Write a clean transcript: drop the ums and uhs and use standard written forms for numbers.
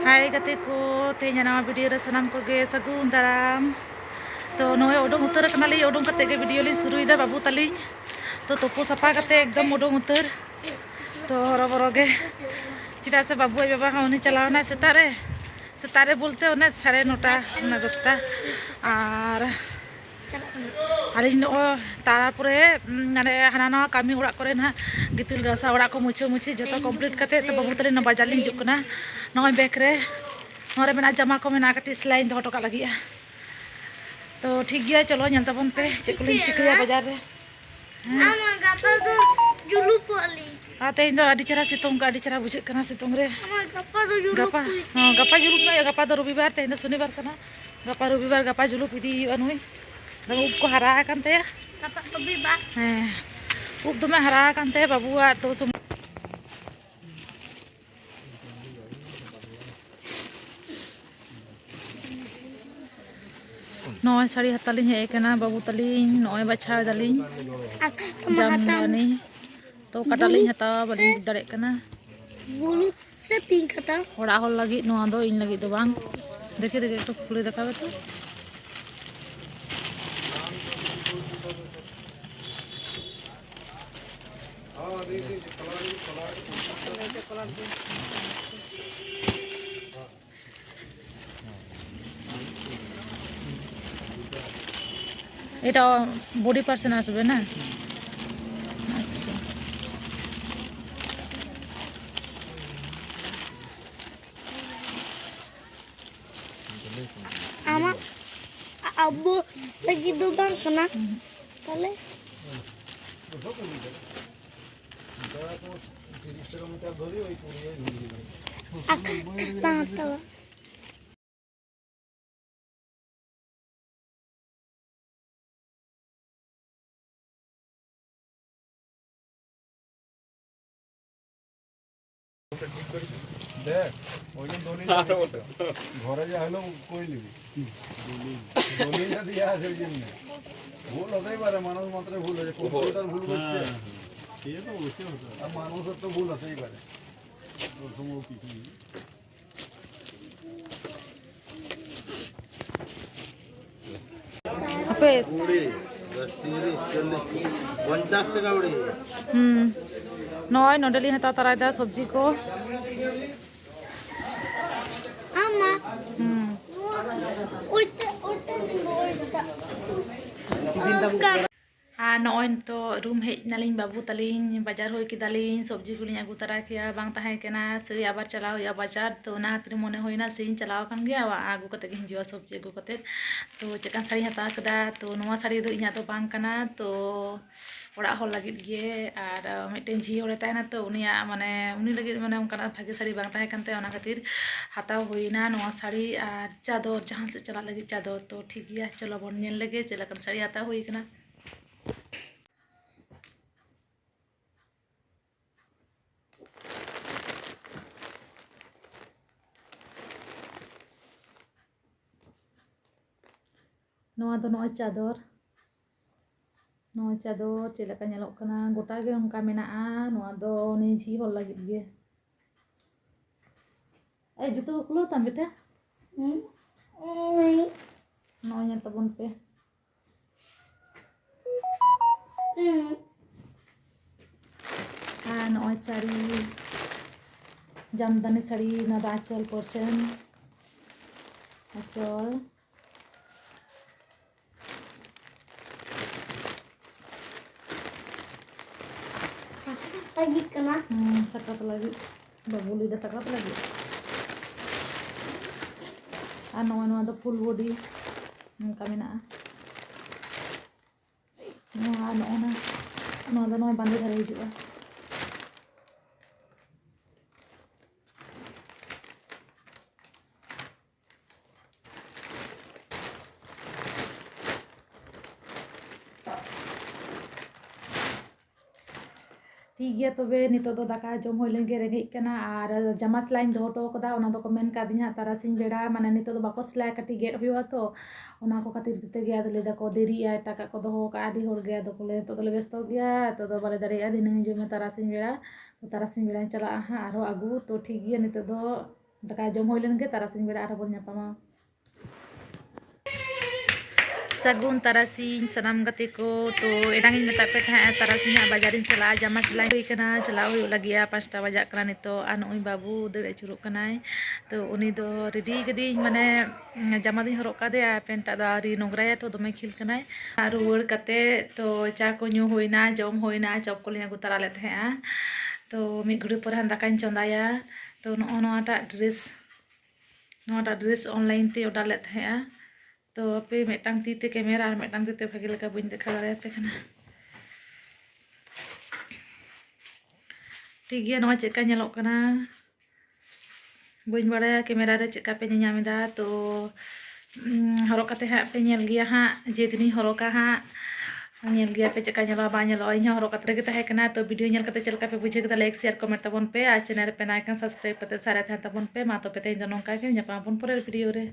हाय गते को तेज नवा वीडियो रे सनाम को गे सगुन दाराम तो नोए उडुंग उतर कनाली उडुंग कते गे वीडियो ली शुरुइदा बाबू तली तो तुपु सफा कते एकदम उडुंग उतर तो हरबरो गे चिदा से बाबू आई बाबा उनी चलावना सेतारे बोलते उन्हें 9:30 10टा और तारपरे माने हाना नवा कमी उड़ा करे ना गितिल गासा उड़ा को मुछे मुछे जो कमप्लीट करते तो बाबू तले बाजार लिंग जुकना नॉय बैक रे नोरे मेना जमा को मेना कटी सिलाई दो टका लगी तो ठीक गया चलो ñal tabon पे चेकुलिन चिकया बाजार रे ama gapa do juluk ali तेज दो आदि चरा सितोंग आदि चरा बुझे कना सितोंग रे ama gapa do juluk गपा गपा जुलुप ना गपा दो रविवार तेज शनिवार कना गपा रविवार गपा जुलुप इदी अनुई दम उब को हरा कानते gapa tobi ba उब दमे हरा कानते बाबुआ तो सुम 9 साड़ी हतालिन हे कना बाबू तलिन 9 बछाव दलिन जामदानी तो कटालिन हता बड़ी दड़े कना bulu se pink kata ओड़ा होल लगी नोआ दो इन लगी दो बांग देखे देखे तो खुले देखावे तो এটা বডি পার্সন আসবে না আচ্ছা ama abu lagi do bang kena tale tahu देख ओइले दोनी घरे जा हलो कोई लिबी दोनी ना दिया আছে জন্য ভুল হতেই পারে মানুষ মাত্র ভুল হয় কম্পিউটার ভুল করছে এই তো অবশ্যই হতো আর মানুষের তো ভুল হতেই পারে প্রথম ও কিছু আপে উড়ি 10 30 40 50 টাকা উড়ি নয় নডলি হতা তারাইদা সবজি কো ama হুম oita আর নয় তো রুম হেজ নালিন বাবু তালিন বাজার হই কিদালিন সবজি গুলিন আগু তারা কিয়া বাং তাহে কেনা সেই আবার চালাও ইয়া বাজার তো না হাতরে মনে হইনা সেই চালাও কান গিয়া আগু কতে গিন জিও সবজি আগু কতে তো চেকান শাড়ি হাতা কদা তো নোয়া শাড়ি দो इñा तो बांग कना तो ओड़ा हर लगित गे और मिटन झी हरे ताहेना तो उनिया माने उनी लगित माने उनका भागे शाड़ी बांग ताहे कानते ओना खातिर हाताव होइना नोआ शाड़ी और चादर जहां से चला लगी चादर तो ठीक गया चलो बन नेल लगे चलकन शाड़ी हाताव होई कना नोआ दो नोआ चादर चेलका नेलोक कना गोटा गे उनका मेनाआ नोआ दो नि झी हल लगित गे ए जुतो खुलो ताम बेटा नोआ नेल तबन पे नोआ साड़ी जामदानी साड़ी ना आंचल पर्सन आंचल lagi kena sakat lagi babu lidah sakat lagi anu ada full body kami na anu ada noy bandi dhare hijua ठीक गया तबे नितो दो दाका जम होई लेंगे रेंगे कना और जमा सिलाई दो हटो कदा ओना दो कमेंट का दिना तारासिन बेड़ा माने नितो दो बाको सिलाई कटी गेट हुआ तो ओना को खातिर किते गया दले दा को देरी आय टाका को दो का आदि होर गया दो कोले तो दले व्यस्त गया तो दो बाले दारे दिन जो में तारासिन बेड़ा तो तारासिन बेड़ा चला हां आरो आगु तो ठीक गया नितो दो दाका जम हुई लेन गे तारासिंह बेड़ा आरो बोन ᱧᱟᱯᱟᱢᱟ सागुन तारासिंह सनाम गते को तो एनांग मेता पे था तारासिंह बाजारिन चला जामा सिलाई हुई कना चला हुई लगिया 5टा बजा कना नितो आ नई बाबू दड़े चुरुक कनाय तो उनी दो रेडी गदी माने जामा दिन हरक कादेया पेंटा दो आरी नोंगराया तो दमे खिल कनाय आ रुवाड़ कते तो चा को न्यू होइना जम होइना चप को लिया गुतारा ले था तो मिद घड़ी पर दाकाኝ चंदाया तो नोटा ड्रेस ऑनलाइन ते ऑर्डर ले था तो पे मेटांग तीते कैमरा और मेटांग तीते भागे लगा बन देखा दाड़े पे खाना ठीक गया नवा चेका नेलोक कना बन बाड़ाया कैमरा रे चेका पे ᱧᱟᱢᱮᱫᱟ तो हरक कते हाँ पे नेल गया हाँ जेदिनी हरका हाँ नेल गया पे चेका नेलो बा नेलो इन हरक कते गे ताहे कना तो वीडियो नेल कते चलका पे बुझे कदा लाइक शेयर कमेंट तबन पे आ चैनल पे नाइकन सब्सक्राइब कते सारे थान तबन पे मा तो पे तेन नोंका के ᱧᱟᱯᱟᱢ ᱵᱚᱱ ᱯᱚᱨᱮᱨ वीडियो रे।